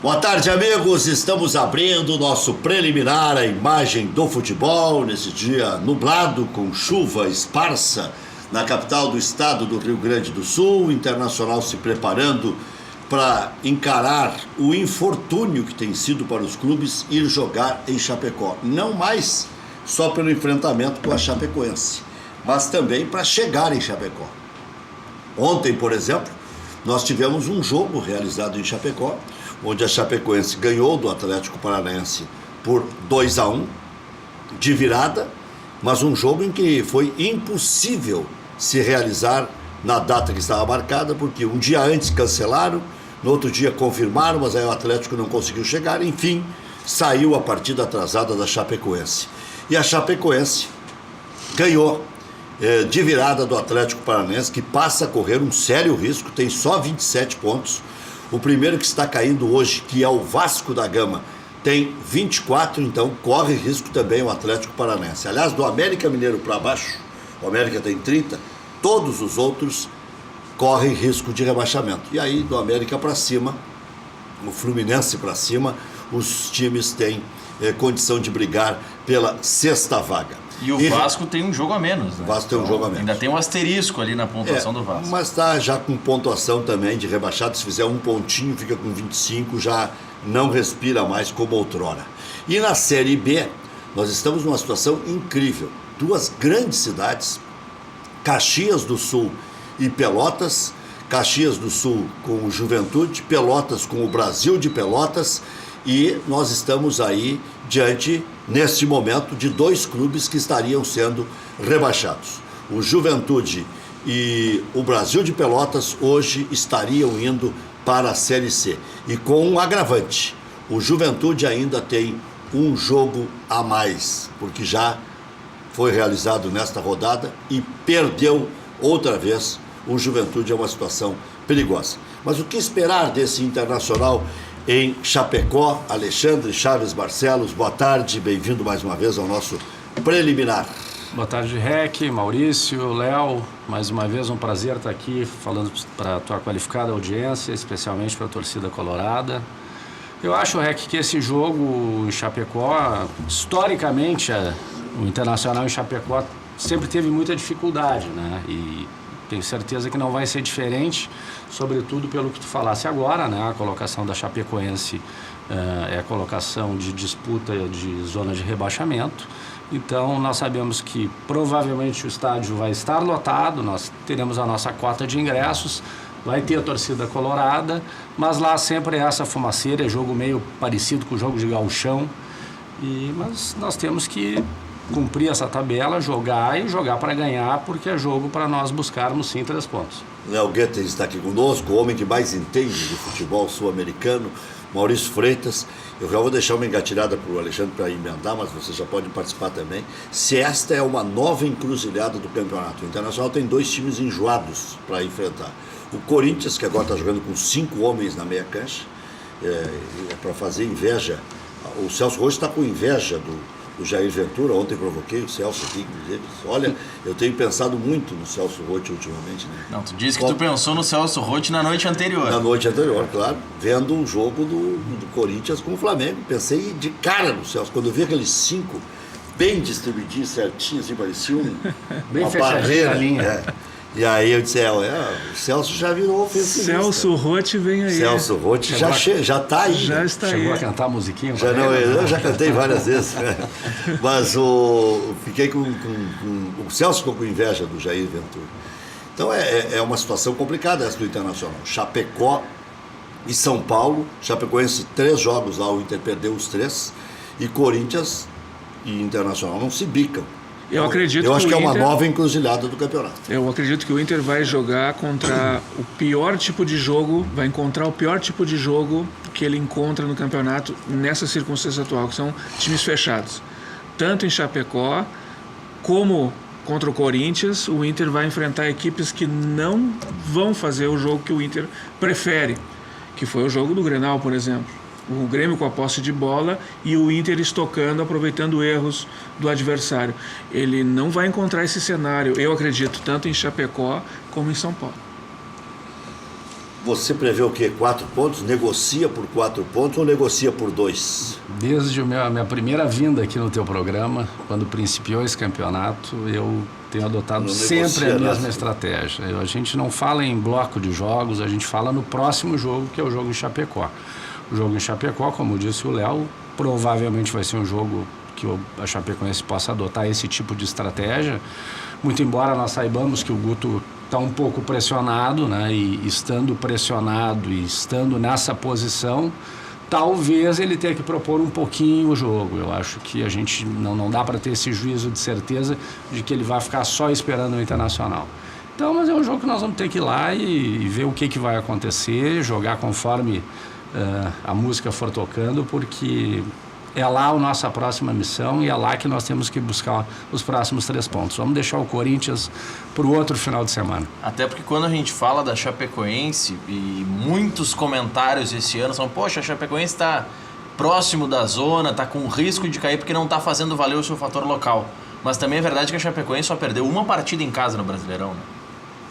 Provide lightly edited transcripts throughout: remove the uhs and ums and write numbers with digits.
Boa tarde, amigos. Estamos abrindo o nosso preliminar, a imagem do futebol, nesse dia nublado, com chuva esparsa na capital do estado do Rio Grande do Sul. O Internacional se preparando para encarar o infortúnio que tem sido para os clubes ir jogar em Chapecó. Não mais só pelo enfrentamento com a Chapecoense, mas também para chegar em Chapecó. Ontem, por exemplo, nós tivemos um jogo realizado em Chapecó, onde a Chapecoense ganhou do Atlético Paranaense por 2-1, de virada, mas um jogo em que foi impossível se realizar na data que estava marcada, porque um dia antes cancelaram, no outro dia confirmaram, mas aí o Atlético não conseguiu chegar, enfim, saiu a partida atrasada da Chapecoense. E a Chapecoense ganhou de virada do Atlético Paranaense, que passa a correr um sério risco, tem só 27 pontos. O primeiro que está caindo hoje, que é o Vasco da Gama, tem 24, então corre risco também o Atlético Paranaense. Aliás, do América Mineiro para baixo, o América tem 30, todos os outros correm risco de rebaixamento. E aí, do América para cima, o Fluminense para cima, os times têm condição de brigar pela sexta vaga. E o Vasco tem um jogo a menos, né? O Vasco tem um jogo a menos. Ainda tem um asterisco ali na pontuação do Vasco. Mas está já com pontuação também de rebaixado. Se fizer um pontinho, fica com 25, já não respira mais como outrora. E na Série B, nós estamos numa situação incrível. Duas grandes cidades, Caxias do Sul e Pelotas. Caxias do Sul com o Juventude, Pelotas com o Brasil de Pelotas. E nós estamos aí diante, neste momento, de dois clubes que estariam sendo rebaixados. O Juventude e o Brasil de Pelotas hoje estariam indo para a Série C. E com um agravante, o Juventude ainda tem um jogo a mais, porque já foi realizado nesta rodada e perdeu outra vez. O Juventude é uma situação perigosa. Mas o que esperar desse Internacional em Chapecó? Alexandre Chaves Barcelos, boa tarde, bem-vindo mais uma vez ao nosso preliminar. Boa tarde, Rec, Maurício, Léo, mais uma vez um prazer estar aqui falando para a tua qualificada audiência, especialmente para a torcida colorada. Eu acho, Rec, que esse jogo em Chapecó, historicamente, o Internacional em Chapecó sempre teve muita dificuldade, né? E tenho certeza que não vai ser diferente, sobretudo pelo que tu falasse agora, né? A colocação da Chapecoense é a colocação de disputa de zona de rebaixamento. Então, nós sabemos que provavelmente o estádio vai estar lotado, nós teremos a nossa cota de ingressos, vai ter a torcida colorada, mas lá sempre é essa fumaceira, é jogo meio parecido com o jogo de gauchão. Mas nós temos que cumprir essa tabela, jogar para ganhar, porque é jogo para nós buscarmos sim 3 pontos. Léo Goethe está aqui conosco, o homem que mais entende de futebol sul-americano, Maurício Freitas. Eu já vou deixar uma engatilhada para o Alexandre para emendar, mas você já pode participar também. Se esta é uma nova encruzilhada do campeonato, o Internacional tem 2 times enjoados para enfrentar. O Corinthians, que agora está jogando com 5 homens na meia cancha, é para fazer inveja. O Celso Roth está com inveja do Jair Ventura. Ontem provoquei o Celso aqui, inclusive. Olha, eu tenho pensado muito no Celso Roth ultimamente, né? Não, tu disse que tu pensou no Celso Roth na noite anterior. Na noite anterior, claro. Vendo um jogo do Corinthians com o Flamengo. Pensei de cara no Celso. Quando eu vi aqueles 5 bem distribuidinhos, certinhos, assim, parecia bem uma barreira. A linha. E aí eu disse, o Celso já virou ofensivista. Celso Roth vem aí. Celso Roth já está aí. Já está aí. Chegou a cantar a musiquinha? Eu já cantei várias vezes. Mas fiquei com o Celso ficou com inveja do Jair Ventura. Então é uma situação complicada essa do Internacional. Chapecó e São Paulo. Chapecoense 3 jogos lá, o Inter perdeu os 3. E Corinthians e Internacional não se bicam. Eu acho que é uma nova encruzilhada do campeonato. Eu acredito que o Inter vai jogar contra o pior tipo de jogo, vai encontrar o pior tipo de jogo que ele encontra no campeonato nessa circunstância atual, que são times fechados. Tanto em Chapecó como contra o Corinthians, o Inter vai enfrentar equipes que não vão fazer o jogo que o Inter prefere, que foi o jogo do Grenal, por exemplo. O Grêmio com a posse de bola e o Inter estocando, aproveitando erros do adversário. Ele não vai encontrar esse cenário, eu acredito, tanto em Chapecó como em São Paulo. Você prevê o quê? 4 pontos? Negocia por 4 pontos ou negocia por 2? Desde a minha primeira vinda aqui no teu programa, quando principiou esse campeonato, eu tenho adotado sempre a mesma estratégia. A gente não fala em bloco de jogos, a gente fala no próximo jogo, que é o jogo em Chapecó. O jogo em Chapecó, como disse o Léo, provavelmente vai ser um jogo que a Chapecoense possa adotar esse tipo de estratégia, muito embora nós saibamos que o Guto está um pouco pressionado, né? E estando pressionado e estando nessa posição, talvez ele tenha que propor um pouquinho o jogo. Eu acho que a gente não dá para ter esse juízo de certeza de que ele vai ficar só esperando o Internacional. Então, mas é um jogo que nós vamos ter que ir lá e ver o que vai acontecer, jogar conforme a música for tocando, porque é lá a nossa próxima missão e é lá que nós temos que buscar os próximos 3 pontos. Vamos deixar o Corinthians para o outro final de semana. Até porque quando a gente fala da Chapecoense, e muitos comentários esse ano são: poxa, a Chapecoense está próximo da zona, está com risco de cair porque não está fazendo valer o seu fator local. Mas também é verdade que a Chapecoense só perdeu uma partida em casa no Brasileirão, né?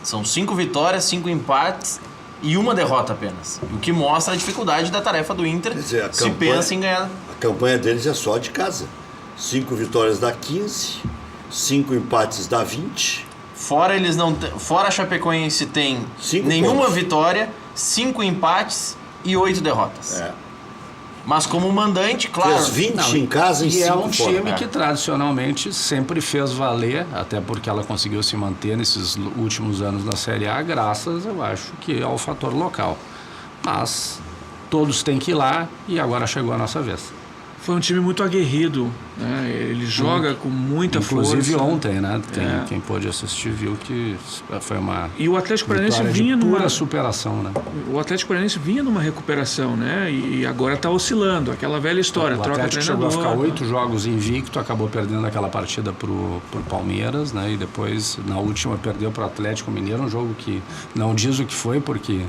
São 5 vitórias, 5 empates e 1 derrota apenas. O que mostra a dificuldade da tarefa do Inter, se pensa em ganhar. A campanha deles é só de casa. 5 vitórias dá 15, 5 empates dá 20. Fora a Chapecoense tem 5 nenhuma pontos. vitória, 5 empates e 8 derrotas. Mas como mandante, claro... Fez 20 em casa e 5 é fora. um time que tradicionalmente sempre fez valer, até porque ela conseguiu se manter nesses últimos anos na Série A, graças, eu acho, que ao fator local. Mas todos têm que ir lá e agora chegou a nossa vez. Foi um time muito aguerrido, né? Ele joga com muita força. Inclusive ontem, né? Quem pôde assistir viu que foi uma e o Atlético Paranaense vinha de pura numa superação, né? O Atlético Paranaense vinha numa recuperação, né? E agora está oscilando, aquela velha história. O troca Atlético treinador. chegou a ficar 8 jogos invicto, acabou perdendo aquela partida pro Palmeiras, né? E depois, na última, perdeu pro Atlético Mineiro, um jogo que não diz o que foi, porque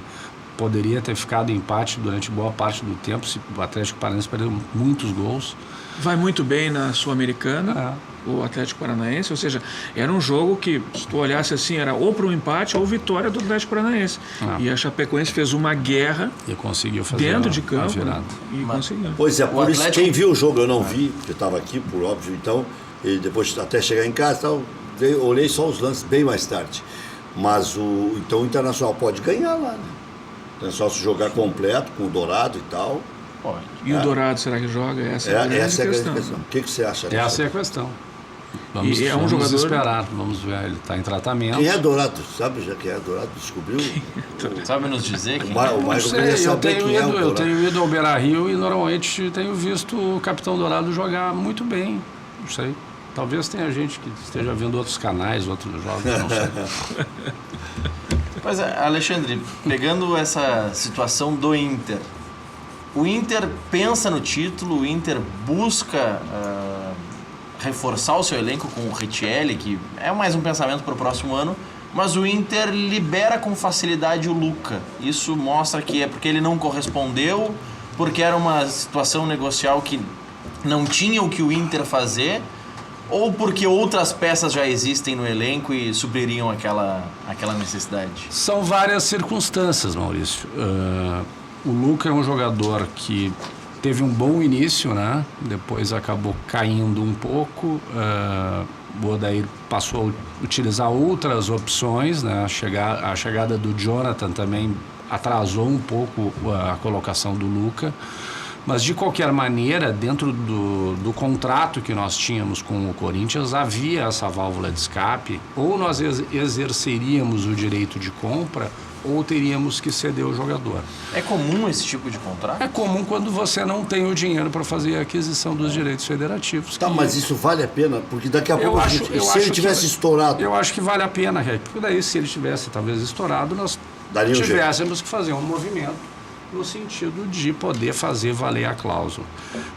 poderia ter ficado empate durante boa parte do tempo, se o Atlético Paranaense perdeu muitos gols. Vai muito bem na Sul-Americana, o Atlético Paranaense, ou seja, era um jogo que, se tu olhasse assim, era ou para um empate ou vitória do Atlético Paranaense. E a Chapecoense fez uma guerra e conseguiu fazer dentro de campo, virada. E conseguiu. Pois é, por O isso, Atlético... quem viu o jogo eu não vi, porque eu estava aqui, por óbvio, então, e depois até chegar em casa, tal, olhei só os lances bem mais tarde. Mas então o Internacional pode ganhar lá, né? É só se jogar completo, com o Dourado e tal. Pode. E o Dourado, será que joga? Essa é a grande questão. O que você acha? Essa é a questão. Vamos esperar, vamos ver. Ele está em tratamento. Quem é Dourado? Sabe já quem é Dourado? Descobriu? Sabe nos dizer quem O Maicon queria saber quem é o Dourado. Eu tenho ido ao Beira-Rio e normalmente tenho visto o Capitão Dourado jogar muito bem. Não sei. Talvez tenha gente que esteja vendo outros canais, outros jogos, não sei. Pois é, Alexandre, pegando essa situação do Inter, o Inter pensa no título, o Inter busca reforçar o seu elenco com o Richelli, que é mais um pensamento para o próximo ano, mas o Inter libera com facilidade o Luca. Isso mostra que é porque ele não correspondeu, porque era uma situação negocial que não tinha o que o Inter fazer, ou porque outras peças já existem no elenco e supririam aquela necessidade? São várias circunstâncias, Maurício. O Luca é um jogador que teve um bom início, né? Depois acabou caindo um pouco. O Odair passou a utilizar outras opções, né? A chegada do Jonathan também atrasou um pouco a colocação do Luca. Mas, de qualquer maneira, dentro do contrato que nós tínhamos com o Corinthians, havia essa válvula de escape. Ou nós exerceríamos o direito de compra, ou teríamos que ceder o jogador. É comum esse tipo de contrato? É comum quando você não tem o dinheiro para fazer a aquisição dos direitos federativos. Tá, mas isso vale a pena? Porque daqui a pouco, se ele tivesse estourado... Eu acho que vale a pena, porque daí, se ele tivesse talvez estourado, nós tivéssemos que fazer um movimento no sentido de poder fazer valer a cláusula.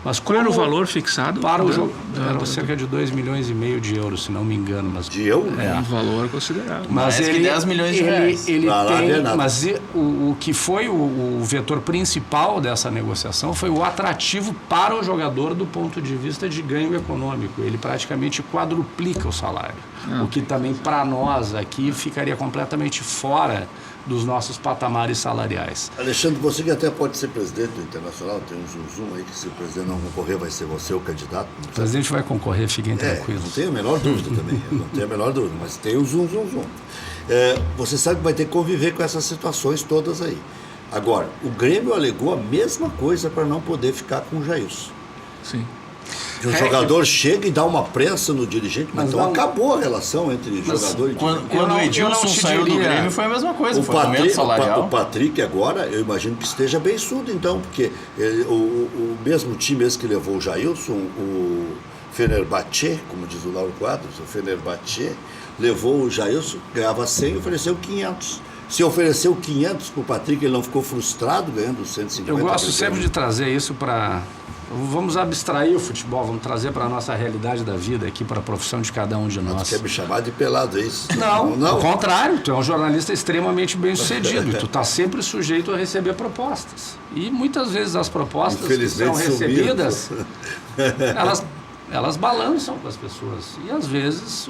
Mas qual era o valor fixado? Para o jogo, era cerca de 2,5 milhões de euros, se não me engano. Mas, de euros? É um valor considerável. Mas que 10 milhões de reais. Ele tem, mas o que foi o vetor principal dessa negociação foi o atrativo para o jogador do ponto de vista de ganho econômico. Ele praticamente quadruplica o salário. O que também para nós aqui ficaria completamente fora dos nossos patamares salariais. Alexandre, você que até pode ser presidente do Internacional, tem um zoom aí que se o presidente não concorrer vai ser você o candidato. O presidente vai concorrer, fiquem tranquilos. Não tenho a menor dúvida também, não tenho a menor dúvida, mas tem o zoom. Você sabe que vai ter que conviver com essas situações todas aí. Agora, o Grêmio alegou a mesma coisa para não poder ficar com o Jailson. Sim. Que o jogador chega e dá uma prensa no dirigente, mas então não, acabou a relação entre jogador e dirigente. Quando o Edilson saiu do Grêmio foi a mesma coisa, foi aumento salarial. O Patrick agora, eu imagino que esteja bem surdo então, porque o mesmo time esse que levou o Jailson, o Fenerbahçe, como diz o Lauro Quadros, o Fenerbahçe, levou o Jailson, ganhava 100 e ofereceu 500. Se ofereceu 500 para o Patrick, ele não ficou frustrado ganhando 150. Eu gosto sempre de trazer isso para... Vamos abstrair o futebol, vamos trazer para a nossa realidade da vida aqui, para a profissão de cada um de nós. Tu quer me chamar de pelado, é isso? Não, ao contrário, tu é um jornalista extremamente bem sucedido e tu está sempre sujeito a receber propostas. E muitas vezes as propostas que são recebidas, elas balançam com as pessoas. E às vezes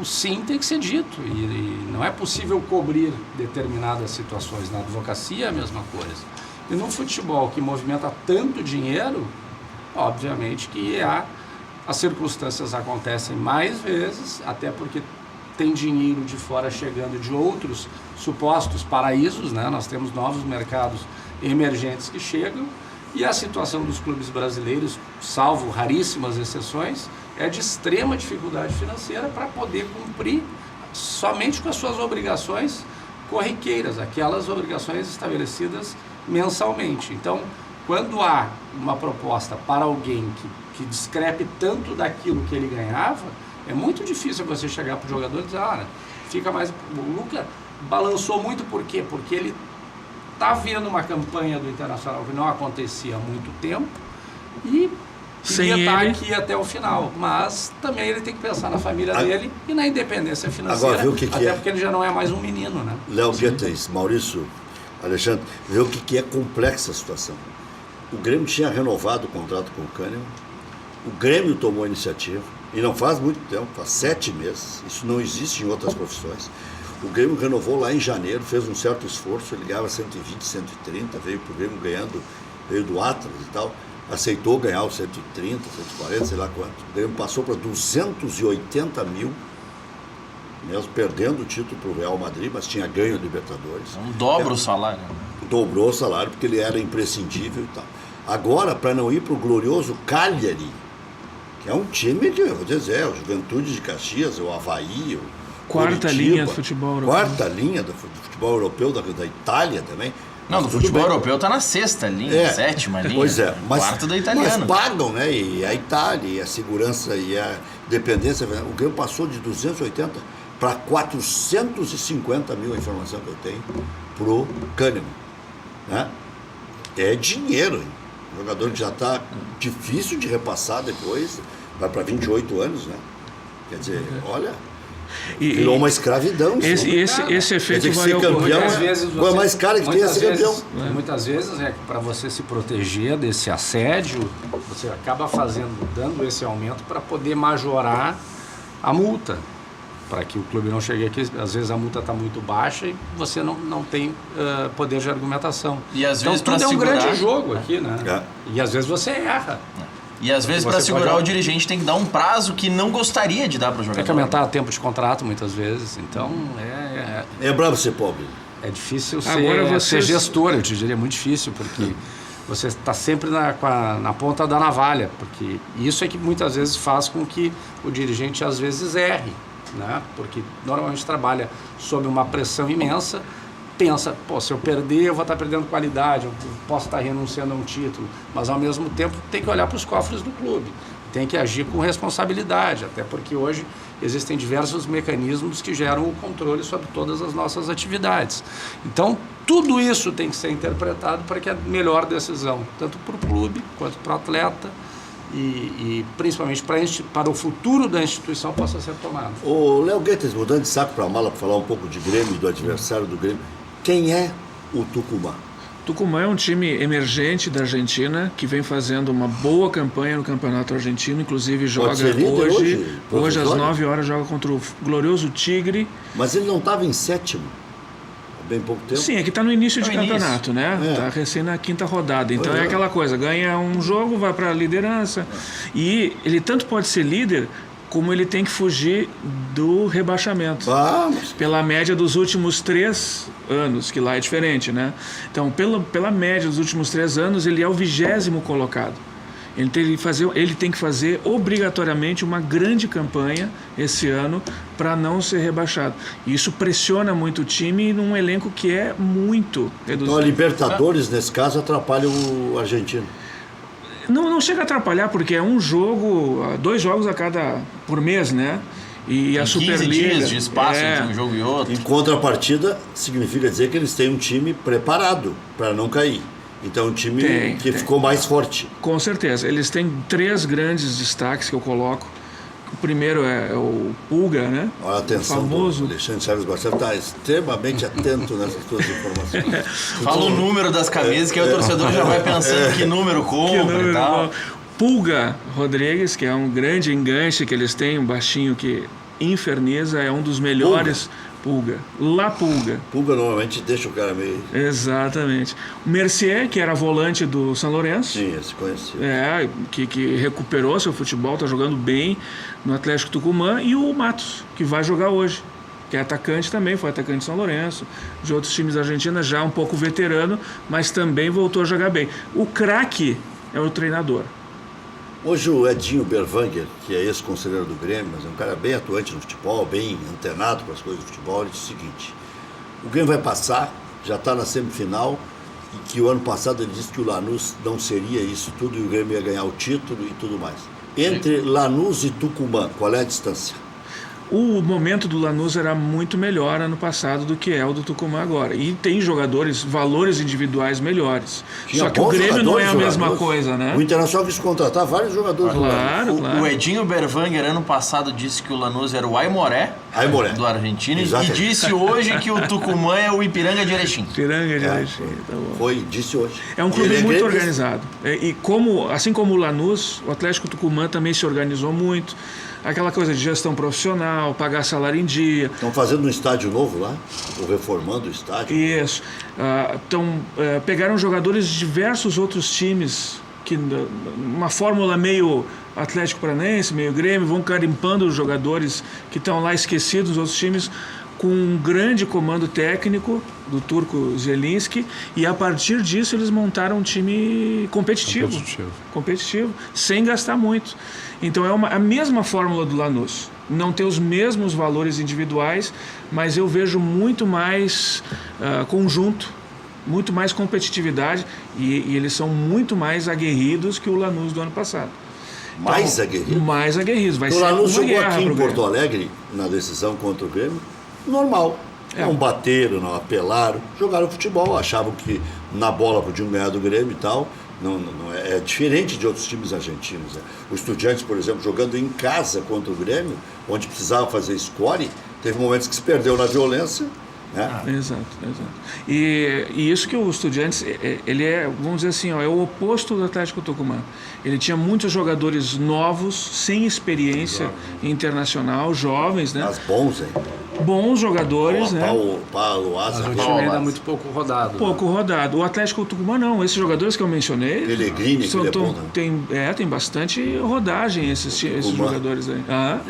o sim tem que ser dito. E não é possível cobrir determinadas situações. Na advocacia é a mesma coisa. E no futebol, que movimenta tanto dinheiro, obviamente que as circunstâncias acontecem mais vezes, até porque tem dinheiro de fora chegando de outros supostos paraísos, né? Nós temos novos mercados emergentes que chegam, e a situação dos clubes brasileiros, salvo raríssimas exceções, é de extrema dificuldade financeira para poder cumprir somente com as suas obrigações corriqueiras, aquelas obrigações estabelecidas mensalmente. Então, quando há uma proposta para alguém que discrepe tanto daquilo que ele ganhava, é muito difícil você chegar para o jogador e dizer, fica mais... O Luca balançou muito, por quê? Porque ele está vendo uma campanha do Internacional que não acontecia há muito tempo e queria estar aqui até o final, mas também ele tem que pensar na família dele e na independência financeira, agora, viu até porque ele já não é mais um menino, né? Léo Guedes, Maurício, Alexandre, vê o que é complexa a situação. O Grêmio tinha renovado o contrato com o Kahneman, o Grêmio tomou a iniciativa, e não faz muito tempo, faz 7 meses, isso não existe em outras profissões. O Grêmio renovou lá em janeiro, fez um certo esforço, ele ganhava 120, 130, veio pro Grêmio ganhando, veio do Atlas e tal, aceitou ganhar os 130, 140, sei lá quanto. O Grêmio passou para 280 mil, mesmo perdendo o título para o Real Madrid, mas tinha ganho a Libertadores. Então dobra o salário. Né? Dobrou o salário porque ele era imprescindível e tal. Agora, para não ir para o glorioso Cagliari, que é um time que, eu vou dizer, o Juventude de Caxias, o Avaí, o quarta linha do futebol europeu. Quarta linha do futebol europeu, da Itália também. Não, do futebol europeu está na 6ª linha, 7ª linha. Pois é, mas, quarta da italiana. Mas pagam, né? E a Itália, e a segurança, e a dependência. O Grêmio passou de 280 para 450 mil, a informação que eu tenho, pro Kahneman. Né? É dinheiro, hein? O jogador que já está difícil de repassar depois, vai para 28 anos, né? Quer dizer, olha... virou uma escravidão. Esse efeito vai ocorrer. Muitas vezes você, mais cara que tem é ser campeão. Muitas vezes, para você se proteger desse assédio, você acaba dando esse aumento para poder majorar a multa. Para que o clube não chegue aqui, às vezes a multa está muito baixa e você não tem poder de argumentação. E às vezes então tudo é um segurar... grande jogo aqui, né? E às vezes você erra. E às vezes para segurar o dirigente tem que dar um prazo que não gostaria de dar para o jogador. Tem que aumentar o tempo de contrato muitas vezes, então é bravo ser pobre. É difícil ser gestor, eu te diria, muito difícil, porque você está sempre na ponta da navalha, porque isso é que muitas vezes faz com que o dirigente às vezes erre, né? Porque normalmente trabalha sob uma pressão imensa, pensa, se eu perder, eu vou estar perdendo qualidade, eu posso estar renunciando a um título, mas ao mesmo tempo tem que olhar para os cofres do clube, tem que agir com responsabilidade, até porque hoje existem diversos mecanismos que geram o controle sobre todas as nossas atividades. Então, tudo isso tem que ser interpretado para que a melhor decisão, tanto para o clube quanto para o atleta, e principalmente para o futuro da instituição, possa ser tomado. O Léo Guedes, mudando de saco para a mala para falar um pouco de Grêmio e do adversário do Grêmio, quem é o Tucumã? Tucumã é um time emergente da Argentina que vem fazendo uma boa campanha no Campeonato Argentino, inclusive joga hoje às 9 horas joga contra o glorioso Tigre. Mas ele não estava em 7º. bem pouco tempo. Sim, é que está no início de É o início. campeonato, né? É. Está recém na quinta rodada. Então Pois é é. aquela coisa, ganha um jogo, vai para a liderança. E ele tanto pode ser líder, como ele tem que fugir do rebaixamento. Mas Pela média dos últimos 3 anos, que lá é diferente, né? Então, pela média dos últimos 3 anos, ele é o 20º colocado. Ele tem que fazer obrigatoriamente uma grande campanha esse ano para não ser rebaixado. E isso pressiona muito o time num elenco que é muito reduzido. então a Libertadores, nesse caso, atrapalha o argentino. Não chega a atrapalhar, porque é um jogo, 2 jogos por mês, né? E a Tem 15 Superliga... dias de espaço entre um jogo e outro. Em contrapartida, significa dizer que eles têm um time preparado para não cair. Então, um time que ficou mais forte. Com certeza. Eles têm 3 grandes destaques que eu coloco. O primeiro é o Pulga, né? Olha a atenção, famoso. do Alexandre Chaves Barcelos está extremamente atento nessas suas informações. Fala o número das camisas, que aí o torcedor já vai pensando que número compra e tal. Pulga Rodrigues, que é um grande enganche que eles têm, um baixinho que inferniza, é um dos melhores. Pulga. La Pulga. Pulga normalmente deixa o cara meio... Exatamente. O Mercier, que era volante do São Lourenço. Sim, esse conhecido. Que recuperou seu futebol, está jogando bem no Atlético Tucumã. E o Matos, que vai jogar hoje, que é atacante também, foi atacante de São Lourenço, de outros times da Argentina, já um pouco veterano, mas também voltou a jogar bem. O craque é o treinador. Hoje o Edinho Berwanger, que é ex-conselheiro do Grêmio, mas é um cara bem atuante no futebol, bem antenado com as coisas do futebol, ele disse o seguinte: o Grêmio vai passar, já está na semifinal, e que o ano passado ele disse que o Lanús não seria isso tudo e o Grêmio ia ganhar o título e tudo mais. Entre Lanús e Tucumã, qual é a distância? O momento do Lanús era muito melhor ano passado do que é o do Tucumã agora. E tem jogadores, valores individuais melhores. Tinha Só que o bons Grêmio não é a jogadores, mesma jogadores. coisa, né? O Internacional quis contratar vários jogadores. Claro, claro. O Edinho Berwanger, ano passado, disse que o Lanús era o Aimoré, Aimoré. do Argentino, Exatamente. e disse hoje que o Tucumã é o Ipiranga de Erechim. Piranga de Erechim, tá bom. Disse hoje. É um E clube ele muito gremista. organizado. E assim como o Lanús, o Atlético Tucumã também se organizou muito. Aquela coisa de gestão profissional, pagar salário em dia. Estão fazendo um estádio novo lá, ou reformando o estádio. Isso. Pegaram jogadores de diversos outros times, uma fórmula meio Atlético Paranaense, meio Grêmio, vão carimpando os jogadores que estão lá esquecidos nos outros times, com um grande comando técnico do turco Zielinski, e a partir disso eles montaram um time competitivo, sem gastar muito. Então é a mesma fórmula do Lanús. Não tem os mesmos valores individuais, mas eu vejo muito mais conjunto, muito mais competitividade, e eles são muito mais aguerridos que o Lanús do ano passado. Mais aguerrido. Mais aguerridos. Vai O ser Lanús uma jogou guerra aqui em pro Grêmio. Porto Alegre, na decisão contra o Grêmio, normal. Não bateram, não apelaram, jogaram futebol, achavam que na bola podiam ganhar do Grêmio e tal. Não é diferente de outros times argentinos. Né? O Estudiantes, por exemplo, jogando em casa contra o Grêmio, onde precisava fazer score, teve momentos que se perdeu na violência. Né? Exato. E isso que o Estudiantes, ele é, vamos dizer assim, é o oposto do Atlético Tucumã. Ele tinha muitos jogadores novos, sem experiência internacional, jovens, né? Mas bons, hein? Bons jogadores, né? Paulo Asa, Mas o time ainda é muito pouco rodado. Pouco rodado. O Atlético Tucumã não. Esses jogadores que eu mencionei... Pellegrini, que ele é bom, né? Tem bastante rodagem esses jogadores aí. Tucumã.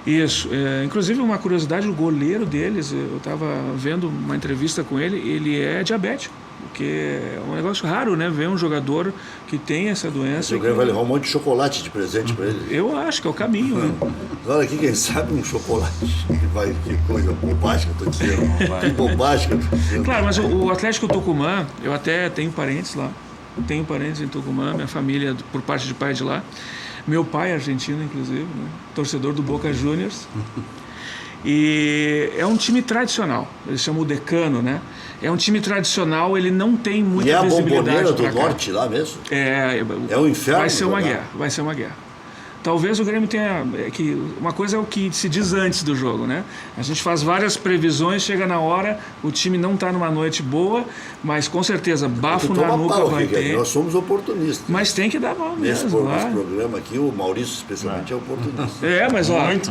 Isso. Inclusive, uma curiosidade, o goleiro deles, eu estava vendo uma entrevista com ele, ele é diabético. Porque é um negócio raro, né? Ver um jogador que tem essa doença. O Grêmio vai levar um monte de chocolate de presente para ele. Eu acho que é o caminho, né? Olha aqui, quem sabe um chocolate. Que coisa bobagem que eu estou dizendo. Que bobagem que eu estou dizendo. Claro, mas o Atlético Tucumã, eu até tenho parentes lá. Tenho parentes em Tucumã, minha família, por parte de pai, é de lá. Meu pai é argentino, inclusive, né? Torcedor do Boca Juniors. E é um time tradicional, eles chamam o Decano, né? É um time tradicional, ele não tem muita visibilidade. E é a Bomboneira do pra cá. Norte lá mesmo? É o inferno. Vai ser uma jogar. guerra, vai ser uma guerra. Talvez o Grêmio tenha... uma coisa é o que se diz antes do jogo, né? A gente faz várias previsões, chega na hora, o time não está numa noite boa, mas com certeza bafo na nuca vai ter. Nós somos oportunistas. Mas tem que dar mal Nesse mesmo, nesse lá. programa aqui, o Maurício especialmente é oportunista. Mas ó... Muito.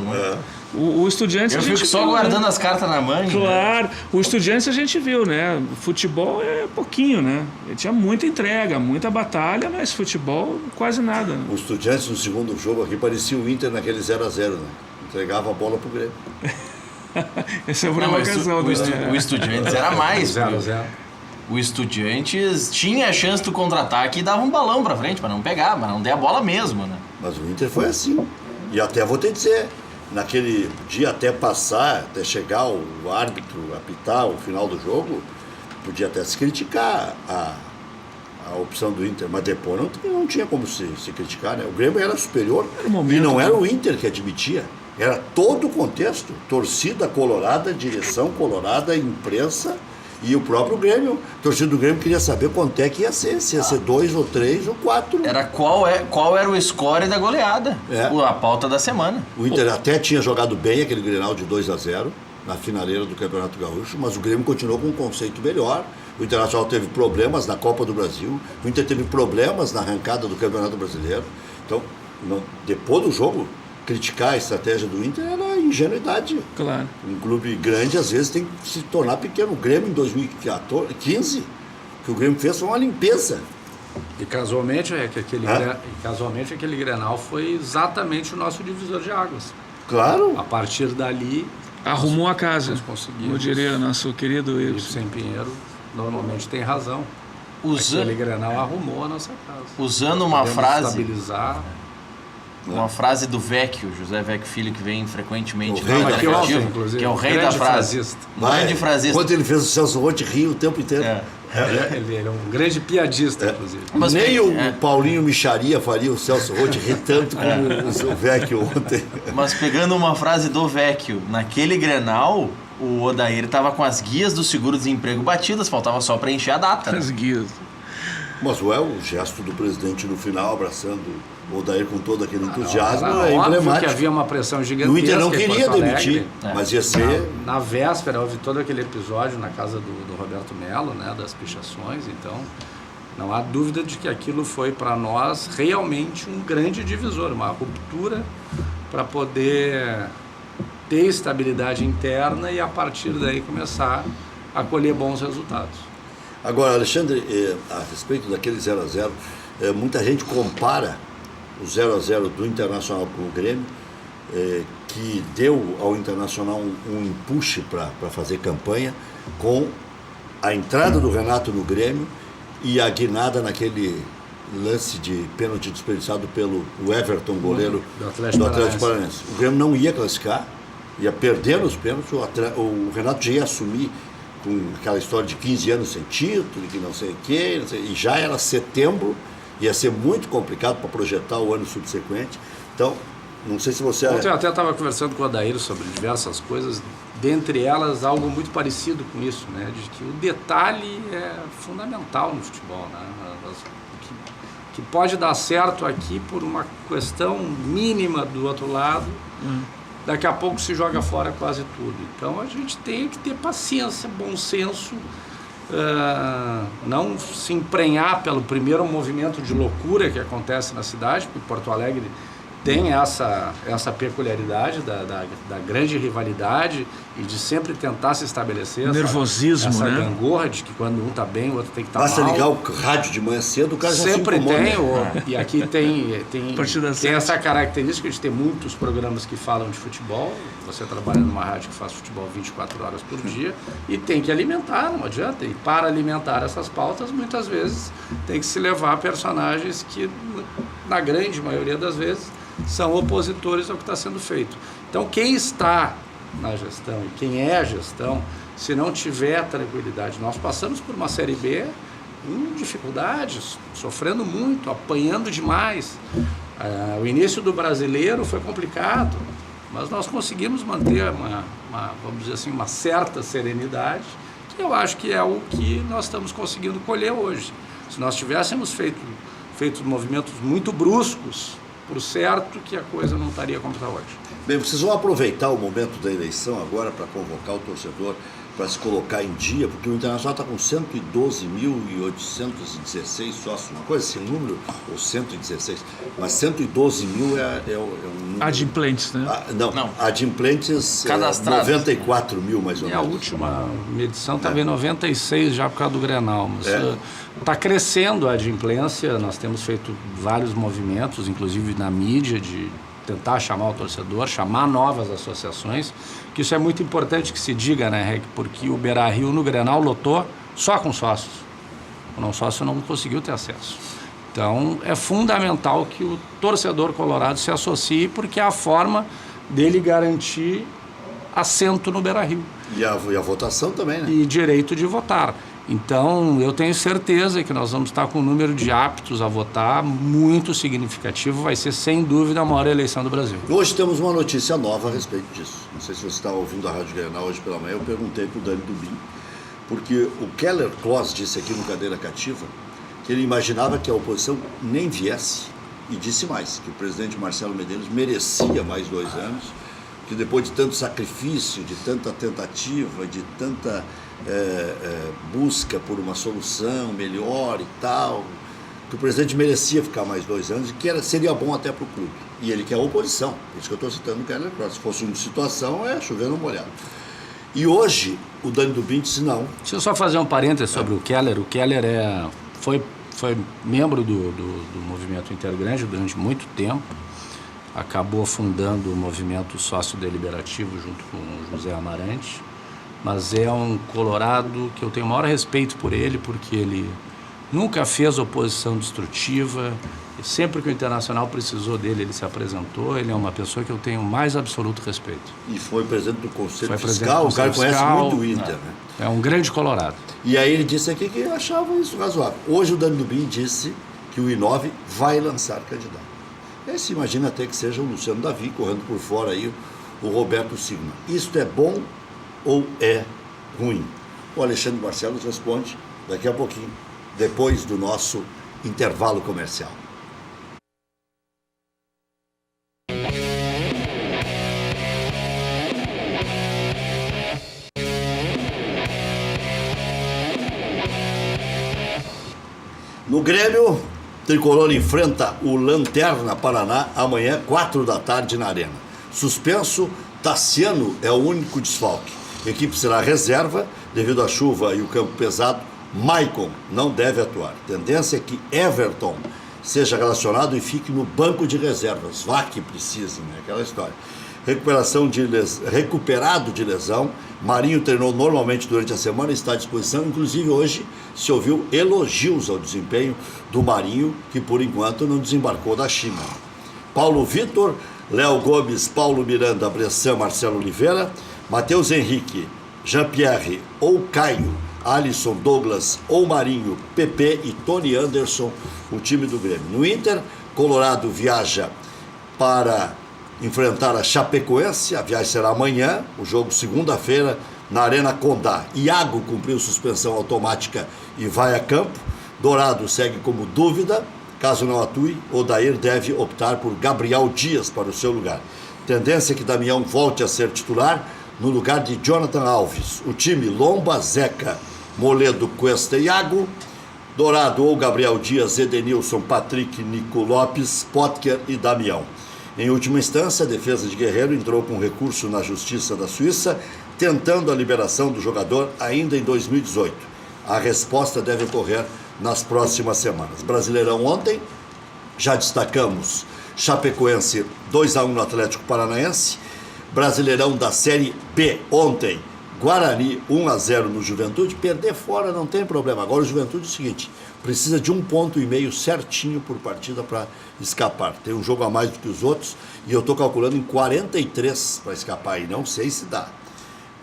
O Estudiantes Eu a gente fico só viu, guardando né? as cartas na manga. Claro, o Estudiantes a gente viu, né? Futebol é pouquinho, né? Ele tinha muita entrega, muita batalha, mas futebol quase nada. Né? O Estudiantes no segundo jogo aqui parecia o Inter naquele 0x0, né? Entregava a bola pro Grêmio. Essa é a Não, provocação do o Estudiantes era mais. 0-0. O Estudiantes tinha a chance do contra-ataque e dava um balão pra frente, pra não pegar, mas não der a bola mesmo, né? Mas o Inter foi assim. E até vou te dizer, naquele dia até passar, até chegar o árbitro apitar o final do jogo, podia até se criticar a opção do Inter, mas depois não tinha como se criticar, né? O Grêmio era superior e não era o Inter que admitia. Era todo o contexto, torcida colorada, direção colorada, imprensa e o próprio Grêmio. A torcida do Grêmio queria saber quanto é que ia ser, se ia ser 2 ou 3 ou 4. Era qual era o score da goleada, a pauta da semana. O Inter até tinha jogado bem aquele Grenal de 2-0 na finaleira do Campeonato Gaúcho, mas o Grêmio continuou com um conceito melhor. O Internacional teve problemas na Copa do Brasil, o Inter teve problemas na arrancada do Campeonato Brasileiro. Então, depois do jogo, criticar a estratégia do Inter era ingenuidade. Claro. Um clube grande, às vezes, tem que se tornar pequeno. O Grêmio, em 2015, que o Grêmio fez foi uma limpeza. E casualmente, aquele Grenal foi exatamente o nosso divisor de águas. Claro. A partir dali... Arrumou a casa, nós conseguimos. como diria nosso querido E o Ibsen. Sem Pinheiro normalmente tem razão. Usando, Aquele Grenal arrumou a nossa casa. usando uma Podemos frase... estabilizar. Uma frase do Vecchio, José Vecchio Filho, que vem frequentemente O rei da Aqui Interativo, ontem, inclusive, que é o rei da grande frase. frasista. Grande frasista. Quando ele fez o Celso Roth, ria o tempo inteiro. Ele é um grande piadista, inclusive. Mas Nem bem, o Paulinho Micharia faria o Celso Roth rir tanto como o Vecchio ontem. Mas pegando uma frase do Vecchio, naquele Grenal, o Odair estava com as guias do seguro-desemprego batidas, faltava só preencher a data. Né? As guias. Mas o gesto do presidente no final, abraçando o Odair com todo aquele entusiasmo, Não, é óbvio emblemático. que havia uma pressão E gigantesca. o Inter não em queria Porto demitir, Alegre. mas ia ser... Na véspera, houve todo aquele episódio na casa do Roberto Melo, né, das pichações, então não há dúvida de que aquilo foi para nós realmente um grande divisor, uma ruptura para poder ter estabilidade interna e a partir daí começar a colher bons resultados. Agora, Alexandre, a respeito daquele 0x0, muita gente compara o 0x0 do Internacional com o Grêmio, que deu ao Internacional um empuxe para fazer campanha, com a entrada do Renato no Grêmio e a guinada naquele lance de pênalti desperdiçado pelo Everton, goleiro do Atlético Paranaense. O Grêmio não ia classificar, ia perder nos pênaltis, o Renato já ia assumir com aquela história de 15 anos sem título, que não sei o quê, e já era setembro, ia ser muito complicado para projetar o ano subsequente. Então, não sei se você... Ontem eu até estava conversando com o Odair sobre diversas coisas, dentre elas algo muito parecido com isso, né? De que o detalhe é fundamental no futebol, né? Que pode dar certo aqui por uma questão mínima do outro lado, daqui a pouco se joga fora quase tudo. Então a gente tem que ter paciência, bom senso, não se emprenhar pelo primeiro movimento de loucura que acontece na cidade, porque Porto Alegre tem essa peculiaridade da grande rivalidade e de sempre tentar se estabelecer nervosismo, essa né? gangorra de que quando um está bem, o outro tem que estar mal. Basta ligar o rádio de manhã cedo, o cara já Sempre se incomoda. tem, e aqui tem Partida essa sete. característica de ter muitos programas que falam de futebol. Você trabalha numa rádio que faz futebol 24 horas por dia e tem que alimentar, não adianta. E para alimentar essas pautas, muitas vezes tem que se levar personagens que, na grande maioria das vezes, são opositores ao que está sendo feito. Então, quem está na gestão e quem é a gestão, se não tiver tranquilidade, nós passamos por uma Série B em dificuldades, sofrendo muito, apanhando demais. O início do Brasileiro foi complicado, mas nós conseguimos manter vamos dizer assim, uma certa serenidade, que eu acho que é o que nós estamos conseguindo colher hoje. Se nós tivéssemos feito movimentos muito bruscos, por certo que a coisa não estaria como está hoje. Bem, vocês vão aproveitar o momento da eleição agora para convocar o torcedor para se colocar em dia, porque o Internacional está com 112.816 sócios, uma coisa assim, um número, ou 116, mas 112 mil é um número... Adimplentes, né? Não, adimplentes Cadastrados. 94 mil mais ou A menos. última medição estava em 96 já por causa do Grenal, mas está crescendo a adimplência, nós temos feito vários movimentos, inclusive na mídia, de tentar chamar o torcedor, chamar novas associações, que isso é muito importante que se diga, né, Rec? Porque o Beira-Rio no Grenal lotou só com sócios. O não sócio não conseguiu ter acesso. Então, é fundamental que o torcedor colorado se associe, porque é a forma dele garantir assento no Beira-Rio. E a votação também, né? E direito de votar. Então, eu tenho certeza que nós vamos estar com um número de aptos a votar muito significativo. Vai ser, sem dúvida, a maior eleição do Brasil. Hoje temos uma notícia nova a respeito disso. Não sei se você estava ouvindo a Rádio Grenal hoje pela manhã. Eu perguntei para o Dani Dubin, porque o Keller Kloss disse aqui no Cadeira Cativa que ele imaginava que a oposição nem viesse, e disse mais, que o presidente Marcelo Medeiros merecia mais 2 anos, que depois de tanto sacrifício, de tanta tentativa, de tanta busca por uma solução melhor e tal, que o presidente merecia ficar mais 2 anos e que seria bom até para o clube. E ele quer a oposição, por isso que eu estou citando o Keller Kloss. Se fosse uma situação, é chover no molhado. E hoje, o Dani Dubin disse não. Deixa eu só fazer um parênteses sobre o Keller. O Keller foi membro do movimento Intergrande durante muito tempo. Acabou fundando o movimento sócio-deliberativo junto com o José Amarante. Mas é um colorado que eu tenho o maior respeito por ele, porque ele nunca fez oposição destrutiva. E sempre que o Internacional precisou dele, ele se apresentou. Ele é uma pessoa que eu tenho o mais absoluto respeito. E foi presidente do Conselho Foi presidente Fiscal, do o cara Conselho conhece Fiscal, muito o Inter, né? É um grande colorado. E aí ele disse aqui que achava isso razoável. Hoje o Dani Dubin disse que o I9 vai lançar candidato. E aí se imagina até que seja o Luciano Davi correndo por fora aí, o Roberto Sigma. Isto é bom ou é ruim? O Alexandre Barcelos responde daqui a pouquinho, depois do nosso intervalo comercial. No Grêmio, Tricolor enfrenta o Lanterna Paraná amanhã, 4 da tarde na Arena. Suspenso, Tassiano é o único desfalque. A equipe será reserva, devido à chuva e o campo pesado. Maicon não deve atuar. Tendência é que Everton seja relacionado e fique no banco de reservas. Vá que precisa, né? Aquela história. Recuperado de lesão, Marinho treinou normalmente durante a semana e está à disposição. Inclusive hoje se ouviu elogios ao desempenho do Marinho, que por enquanto não desembarcou da China. Paulo Vitor, Léo Gomes, Paulo Miranda, Bressan, Marcelo Oliveira, Matheus Henrique, Jean-Pierre ou Caio, Alisson, Douglas ou Marinho, Pepe e Tony Anderson, o time do Grêmio. No Inter, Colorado viaja para enfrentar a Chapecoense. A viagem será amanhã, o jogo segunda-feira na Arena Condá. Iago cumpriu suspensão automática e vai a campo. Dourado segue como dúvida. Caso não atue, Odair deve optar por Gabriel Dias para o seu lugar. Tendência é que Damião volte a ser titular no lugar de Jonathan Alves. O time Lomba, Zeca, Moledo, Cuesta e Iago. Dourado ou Gabriel Dias, Edenilson, Patrick, Nico Lopes, Potker e Damião. Em última instância, a defesa de Guerreiro entrou com recurso na Justiça da Suíça, tentando a liberação do jogador ainda em 2018. A resposta deve ocorrer nas próximas semanas. Brasileirão ontem, já destacamos Chapecoense 2-1 no Atlético Paranaense. Brasileirão da Série B ontem, Guarani 1-0 no Juventude. Perder fora não tem problema. Agora o Juventude é o seguinte, precisa de 1,5 ponto certinho por partida para escapar. Tem um jogo a mais do que os outros e eu estou calculando em 43 para escapar e não sei se dá.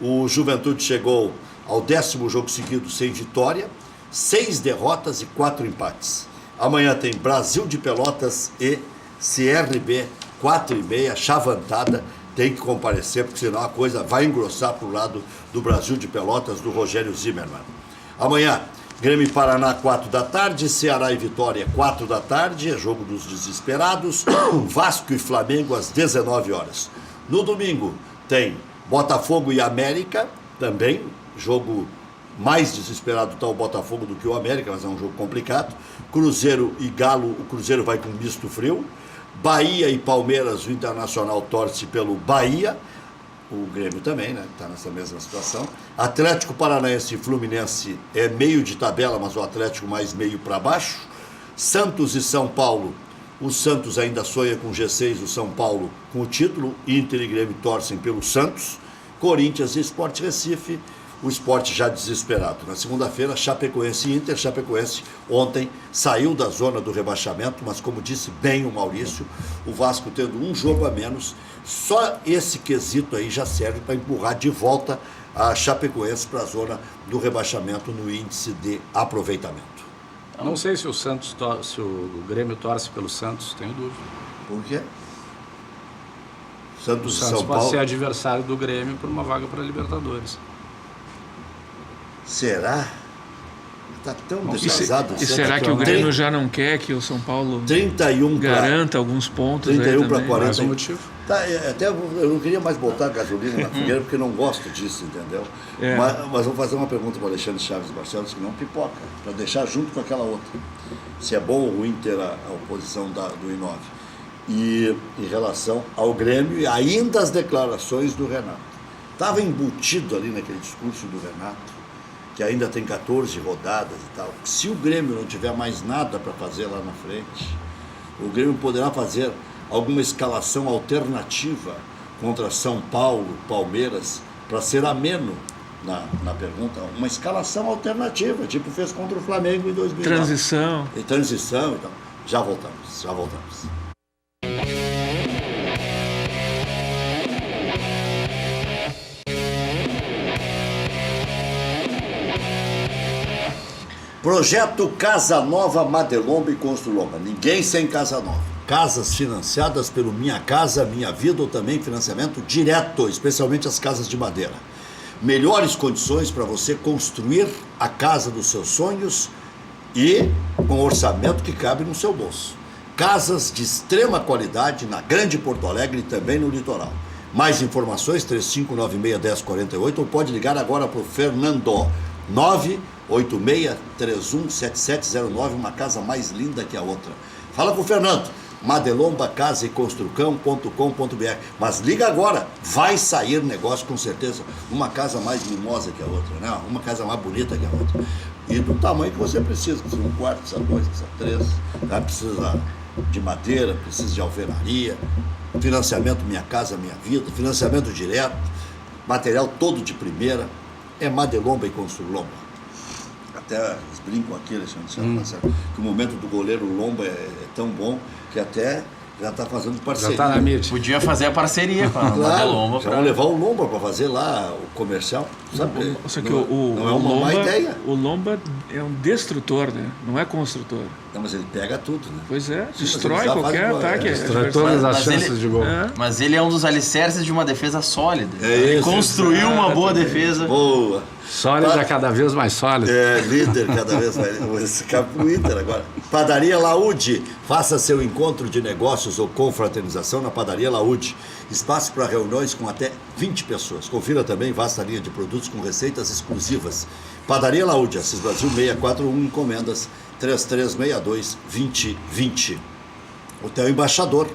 O Juventude chegou ao 10º jogo seguido sem vitória, 6 derrotas e 4 empates. Amanhã tem Brasil de Pelotas e CRB 4h30, chavantada. Tem que comparecer, porque senão a coisa vai engrossar para o lado do Brasil de Pelotas, do Rogério Zimmermann. Amanhã, Grêmio e Paraná, 4 da tarde, Ceará e Vitória, 4 da tarde, é jogo dos desesperados, Vasco e Flamengo às 19 horas. No domingo, tem Botafogo e América, também jogo mais desesperado está o Botafogo do que o América, mas é um jogo complicado. Cruzeiro e Galo, o Cruzeiro vai com misto frio. Bahia e Palmeiras, o Internacional torce pelo Bahia. O Grêmio também, né? Está nessa mesma situação. Atlético Paranaense e Fluminense é meio de tabela, mas o Atlético mais meio para baixo. Santos e São Paulo. O Santos ainda sonha com G6, o São Paulo com o título. Inter e Grêmio torcem pelo Santos. Corinthians e Sport Recife. O Sport já desesperado. Na segunda-feira, Chapecoense e Inter. Chapecoense ontem saiu da zona do rebaixamento, mas como disse bem o Maurício, o Vasco tendo um jogo a menos, só esse quesito aí já serve para empurrar de volta a Chapecoense para a zona do rebaixamento no índice de aproveitamento. Não sei se se o Grêmio torce pelo Santos, tenho dúvida. Por quê? O Santos e Santos São pode Paulo. ser adversário do Grêmio por uma vaga para a Libertadores. Será? Está tão E defasado. será que o Grêmio já não quer que o São Paulo 31 garanta alguns pontos? 31 para 40. Mais um motivo. Tá, até eu não queria mais botar gasolina na fogueira porque não gosto disso, entendeu? É. Mas vou fazer uma pergunta para o Alexandre Chaves Barcelos que não pipoca, para deixar junto com aquela outra. Se é bom ou ruim ter a oposição do I9. E em relação ao Grêmio e ainda as declarações do Renato. Estava embutido ali naquele discurso do Renato, que ainda tem 14 rodadas e tal. Se o Grêmio não tiver mais nada para fazer lá na frente, o Grêmio poderá fazer alguma escalação alternativa contra São Paulo, Palmeiras, para ser ameno na pergunta. Uma escalação alternativa, tipo fez contra o Flamengo em 2009. Transição. E transição e tal. Já voltamos. Projeto Casa Nova, Madelomba e Construlomba. Ninguém sem Casa Nova. Casas financiadas pelo Minha Casa, Minha Vida ou também financiamento direto, especialmente as casas de madeira. Melhores condições para você construir a casa dos seus sonhos e com orçamento que cabe no seu bolso. Casas de extrema qualidade na Grande Porto Alegre e também no litoral. Mais informações, 3596-1048 ou pode ligar agora para o Fernando, 986317709, uma casa mais linda que a outra. Fala com o Fernando, Madelomba Casa e Construcão.com.br. Mas liga agora, vai sair negócio com certeza. Uma casa mais mimosa que a outra, né? Uma casa mais bonita que a outra. E do tamanho que você precisa. Precisa de um quarto, precisa de dois, precisa de três. Tá? Precisa de madeira, precisa de alvenaria. Financiamento Minha Casa, Minha Vida. Financiamento direto. Material todo de primeira. É Madelomba e Construlomba. Até eles brincam aqui, Alexandre, que o momento do goleiro Lomba é tão bom que até já está fazendo parceria. Já está na mídia. Podia fazer a parceria com a Claro, Lomba. já vão levar o Lomba para fazer lá o comercial. Sabe? Só que não, não é uma má ideia. O Lomba é um destrutor, né? Não é construtor. Não, mas ele pega tudo, né? Pois é, Sim, destrói mas ele já qualquer faz ataque. Destrói todas as Mas chances ele- de gol. Mas ele é um dos alicerces de uma defesa sólida. É Ele isso, construiu uma boa defesa. Boa. Sólida, cada vez mais sólida. É, líder cada vez mais. Esse cara pro Inter agora. Padaria Laúde. Faça seu encontro de negócios ou confraternização na Padaria Laúde. Espaço para reuniões com até 20 pessoas. Confira também vasta linha de produtos com receitas exclusivas. Padaria Laúde, Assis Brasil 641, encomendas 3362-2020. Hotel Embaixador,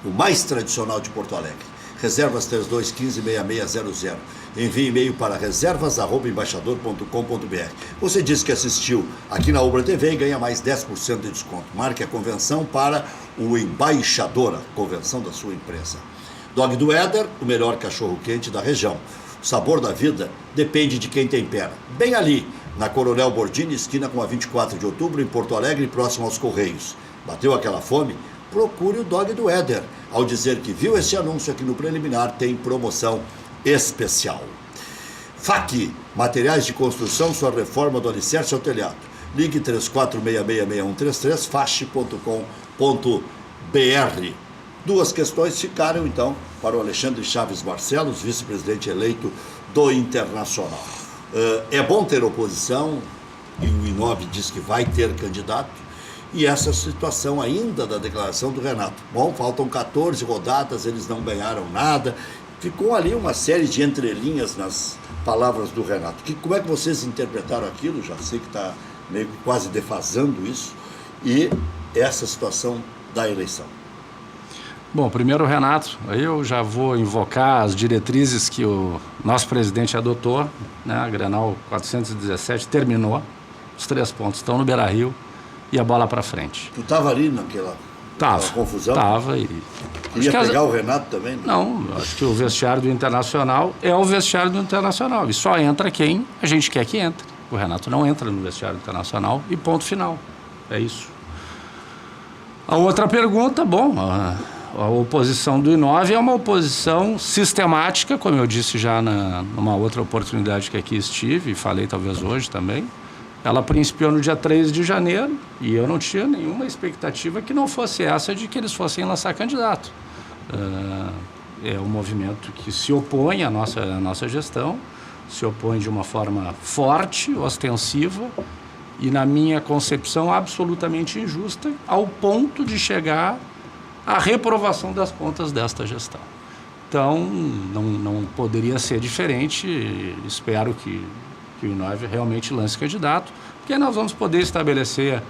o mais tradicional de Porto Alegre. Reservas 3215-6600. Envie e-mail para reservas@embaixador.com.br. Você disse que assistiu aqui na Ubra TV e ganha mais 10% de desconto. Marque a convenção para o Embaixador, a convenção da sua empresa. Dog do Éder, o melhor cachorro-quente da região. O sabor da vida depende de quem tempera. Bem ali, na Coronel Bordini, esquina com a 24 de outubro, em Porto Alegre, próximo aos Correios. Bateu aquela fome? Procure o Dog do Éder. Ao dizer que viu esse anúncio aqui no Preliminar, tem promoção especial. FAC, materiais de construção, sua reforma do alicerce ao telhado. Ligue 34666133, fache.com.br. Duas questões ficaram, então, para o Alexandre Chaves Barcelos, vice-presidente eleito do Internacional. É bom ter oposição, e o I9 diz que vai ter candidato, e essa situação ainda da declaração do Renato. Bom, faltam 14 rodadas, eles não ganharam nada, ficou ali uma série de entrelinhas nas palavras do Renato. Como é que vocês interpretaram aquilo? Já sei que está meio que quase defasando isso. E essa situação da eleição. Bom, primeiro o Renato, aí eu já vou invocar as diretrizes que o nosso presidente adotou, né? A Grenal 417 terminou, os 3 pontos estão no Beira-Rio e a bola para frente. Tu estava ali naquela confusão? Tava. E ia pegar o Renato também? Não, acho que o vestiário do Internacional é o vestiário do Internacional e só entra quem a gente quer que entre. O Renato não entra no vestiário internacional e ponto final. É isso. A outra pergunta, bom, a oposição do I9 é uma oposição sistemática, como eu disse já numa outra oportunidade que aqui estive, e falei talvez hoje também. Ela principiou no dia 3 de janeiro e eu não tinha nenhuma expectativa que não fosse essa de que eles fossem lançar candidato. É um movimento que se opõe à nossa gestão, se opõe de uma forma forte, ostensiva e, na minha concepção, absolutamente injusta, ao ponto de chegar à reprovação das contas desta gestão. Então, não poderia ser diferente. Espero que o I9 realmente lance candidato, porque nós vamos poder estabelecer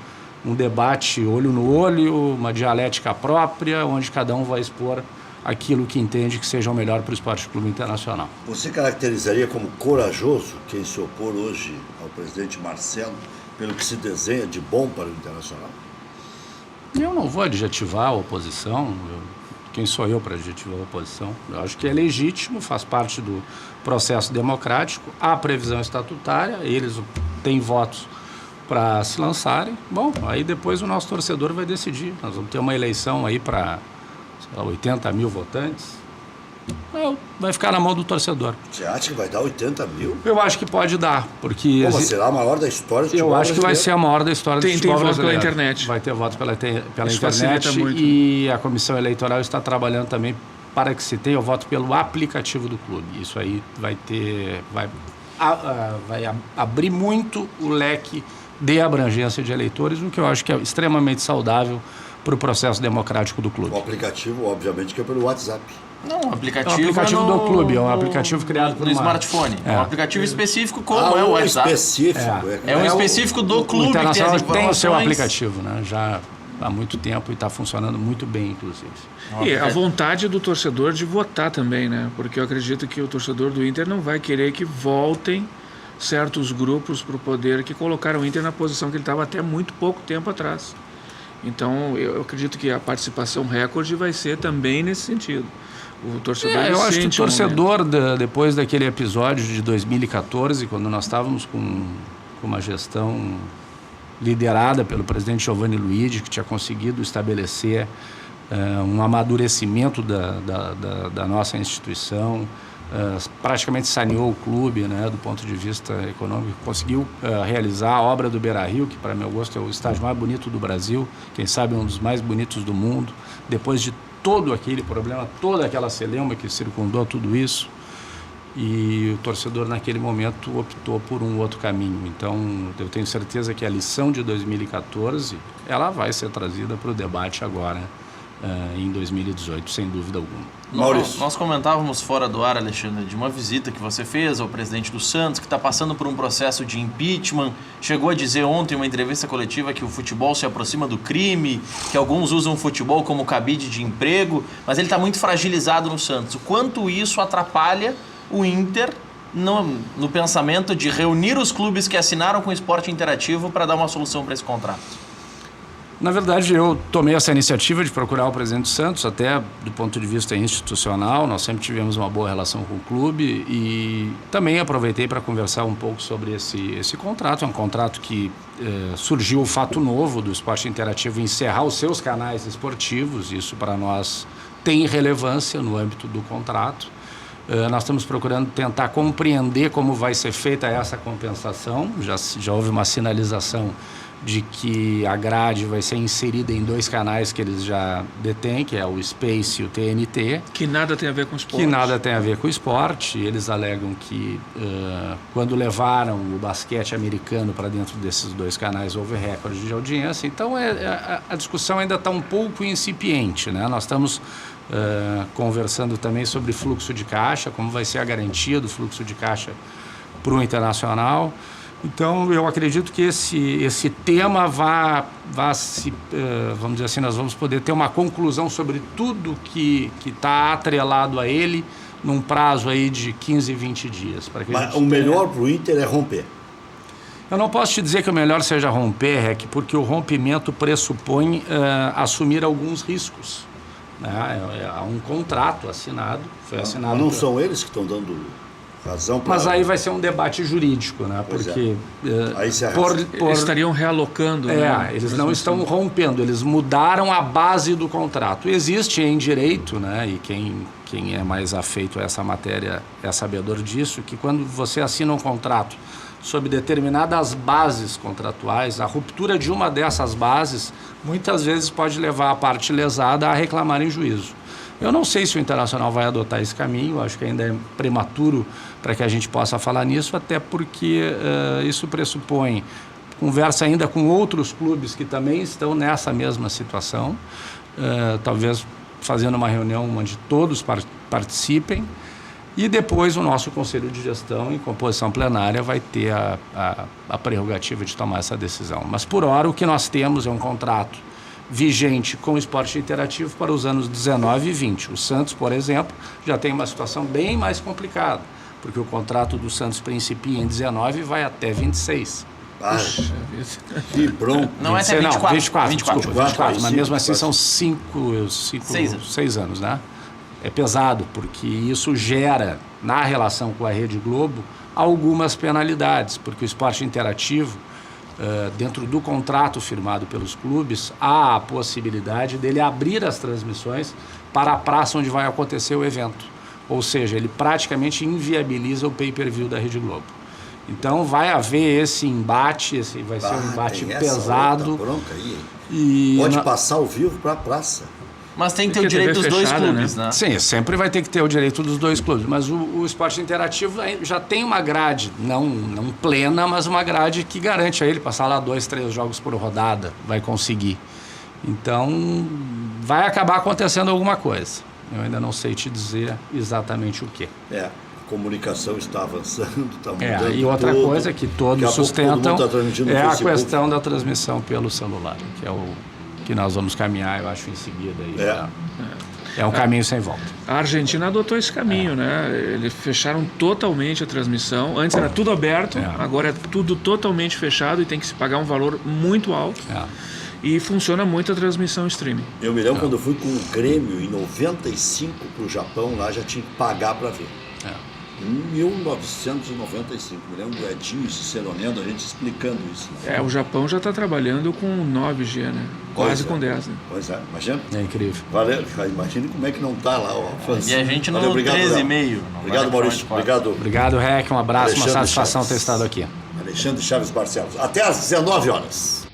um debate olho no olho, uma dialética própria, onde cada um vai expor aquilo que entende que seja o melhor para o Esporte Clube Internacional. Você caracterizaria como corajoso quem se opor hoje ao presidente Marcelo, pelo que se desenha de bom para o Internacional? Eu não vou adjetivar a oposição. Quem sou eu para adjetivar a oposição? Eu acho que é legítimo, faz parte do processo democrático, há previsão estatutária, eles têm votos para se lançarem. Bom, aí depois o nosso torcedor vai decidir. Nós vamos ter uma eleição aí para 80 mil votantes. Vai ficar na mão do torcedor. Você acha que vai dar 80 mil? Eu acho que pode dar, porque... Como será a maior da história do futebol Eu acho que vai ser a maior da história do futebol brasileiro. Tem voto pela internet. Vai ter voto pela Isso internet muito. E a Comissão Eleitoral está trabalhando também para que se tenha o voto pelo aplicativo do clube. Isso aí vai abrir muito o leque de abrangência de eleitores, o que eu acho que é extremamente saudável para o processo democrático do clube. O aplicativo, obviamente, que é pelo WhatsApp. Não, o aplicativo, é um aplicativo do clube, é um aplicativo criado por no smartphone. É um aplicativo específico como é o WhatsApp. É um específico do clube. O Internacional que tem o seu aplicativo, né? Já há muito tempo e está funcionando muito bem, inclusive. E a vontade do torcedor de votar também, né? Porque eu acredito que o torcedor do Inter não vai querer que voltem certos grupos para o poder que colocaram o Inter na posição que ele estava até muito pouco tempo atrás. Então, eu acredito que a participação recorde vai ser também nesse sentido. O torcedor eu acho que o torcedor, depois daquele episódio de 2014, quando nós estávamos com uma gestão liderada pelo presidente Giovanni Luigi, que tinha conseguido estabelecer um amadurecimento da nossa instituição, praticamente saneou o clube, né, do ponto de vista econômico, conseguiu realizar a obra do Beira-Rio, que para meu gosto é o estádio mais bonito do Brasil, quem sabe um dos mais bonitos do mundo, depois de todo aquele problema, toda aquela celeuma que circundou tudo isso, e o torcedor naquele momento optou por um outro caminho. Então eu tenho certeza que a lição de 2014 ela vai ser trazida para o debate agora em 2018, sem dúvida alguma. Maurício. Nós comentávamos fora do ar, Alexandre, de uma visita que você fez ao presidente do Santos, que está passando por um processo de impeachment. Chegou a dizer ontem em uma entrevista coletiva que o futebol se aproxima do crime, que alguns usam o futebol como cabide de emprego, mas ele está muito fragilizado no Santos. O quanto isso atrapalha o Inter no pensamento de reunir os clubes que assinaram com o Esporte Interativo para dar uma solução para esse contrato? Na verdade, eu tomei essa iniciativa de procurar o presidente do Santos, até do ponto de vista institucional. Nós sempre tivemos uma boa relação com o clube e também aproveitei para conversar um pouco sobre esse contrato. É um contrato que surgiu o fato novo do Esporte Interativo encerrar os seus canais esportivos. Isso para nós tem relevância no âmbito do contrato. Nós estamos procurando tentar compreender como vai ser feita essa compensação. Já houve uma sinalização de que a grade vai ser inserida em 2 canais que eles já detêm, que é o Space e o TNT. Que nada tem a ver com esporte. Que nada tem a ver com esporte. Eles alegam que quando levaram o basquete americano para dentro desses 2 canais houve recorde de audiência. Então a discussão ainda está um pouco incipiente, né? Nós estamos conversando também sobre fluxo de caixa, como vai ser a garantia do fluxo de caixa para o Internacional. Então, eu acredito que esse tema vamos dizer assim, nós vamos poder ter uma conclusão sobre tudo que está atrelado a ele num prazo aí de 15, 20 dias. Mas o melhor para o Inter é romper. Eu não posso te dizer que o melhor seja romper, Rec, porque o rompimento pressupõe assumir alguns riscos. Né? Há um contrato assinado, foi assinado... Mas não são eles que estão dando razão para... Mas aí vai ser um debate jurídico, né? Porque aí se eles estariam realocando. Né? Eles não estão rompendo, eles mudaram a base do contrato. Existe em direito, né? E quem é mais afeito a essa matéria é sabedor disso, que quando você assina um contrato sob determinadas bases contratuais, a ruptura de uma dessas bases muitas vezes pode levar a parte lesada a reclamar em juízo. Eu não sei se o Internacional vai adotar esse caminho, acho que ainda é prematuro para que a gente possa falar nisso, até porque isso pressupõe conversa ainda com outros clubes que também estão nessa mesma situação, talvez fazendo uma reunião onde todos participem, e depois o nosso Conselho de Gestão, em composição plenária, vai ter a prerrogativa de tomar essa decisão. Mas, por hora, o que nós temos é um contrato vigente com o esporte interativo para os anos 19 e 20. O Santos, por exemplo, já tem uma situação bem mais complicada, porque o contrato do Santos principia em 19 e vai até 26. Que bronco. Não é até 24. Não, 24, mas mesmo assim 24. são 6 anos, né? É pesado, porque isso gera, na relação com a Rede Globo, algumas penalidades, porque o esporte interativo, dentro do contrato firmado pelos clubes, há a possibilidade dele abrir as transmissões para a praça onde vai acontecer o evento. Ou seja, ele praticamente inviabiliza o pay-per-view da Rede Globo. Então vai haver esse embate, vai ser um embate pesado. Bronca aí. Pode passar ao vivo para a praça. Mas tem que ter o direito dos dois clubes, né? Sim, sempre vai ter que ter o direito dos dois clubes. Mas o esporte interativo já tem uma grade, não plena, mas uma grade que garante a ele passar lá 2, 3 jogos por rodada, vai conseguir. Então, vai acabar acontecendo alguma coisa. Eu ainda não sei te dizer exatamente o quê. A comunicação está avançando, está mudando. E outra coisa que todos sustentam é a questão da transmissão pelo celular, que é o que nós vamos caminhar, eu acho, em seguida. É um caminho sem volta. A Argentina adotou esse caminho, né? Eles fecharam totalmente a transmissão. Antes era tudo aberto, agora é tudo totalmente fechado e tem que se pagar um valor muito alto. E funciona muito a transmissão streaming. Eu me lembro quando eu fui com o Grêmio em 95 para o Japão, lá já tinha que pagar para ver. Em 1995, me lembro do Edinho e Ciceronendo, a gente explicando isso. Né? O Japão já está trabalhando com 9G, né? Quase com 10, né? Pois é, imagina. É incrível. Valeu, imagine como é que não está lá. E a gente no 13,5. Obrigado, Maurício. Obrigado, Rec. Um abraço, uma satisfação ter estado aqui. Alexandre Chaves Barcelos. Até às 19 horas.